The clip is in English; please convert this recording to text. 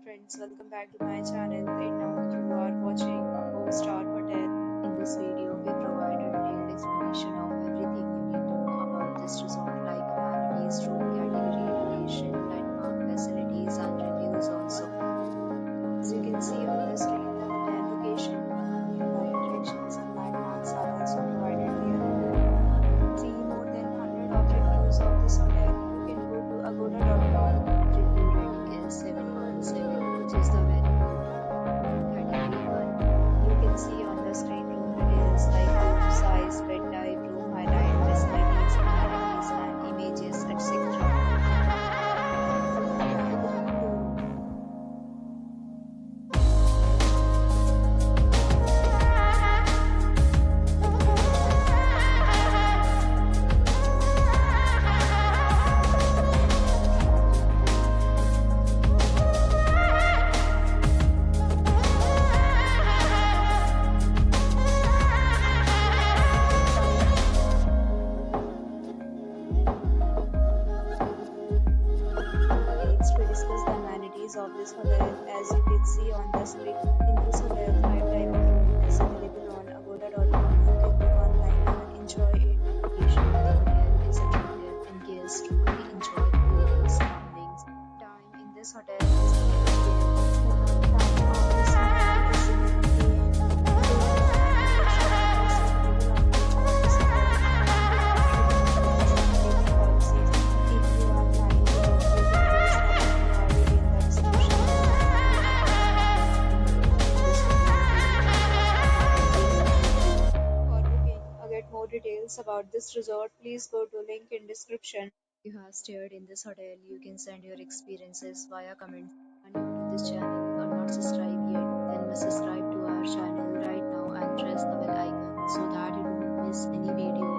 friends, welcome back to my channel. Right now you are watching a 4-star hotel. In this video, we provide a detailed explanation of everything you need to know about this resort, like amenities, room category, location, landmark, facilities, and reviews also. As you can see on the screen, the hotel location, nearby attractions, and landmarks are also provided here. See more than 100 of reviews of this hotel. You can go to agoda.com. Review rating is 7.7, which is the very good. Category 1. You can see on the screen room details like room size, bed type, room highlight, facilities, amenities, and images, etc. Category 2. Next, we discuss the amenities of this hotel. As you can see on the screen, in this hotel, 5 type of room is available on agoda.com. You can book online and enjoy it. Location of the hotel is attractive and guests really enjoy the beautiful surroundings. Time in this hotel is 11 p.m. The time of this hotel is 11 p.m. More details about this resort, please go to link in description. If you have stayed in this hotel, you can send your experiences via comments. If you are new to this channel or not subscribed yet, then must subscribe to our channel right now and press the bell icon so that you don't miss any video.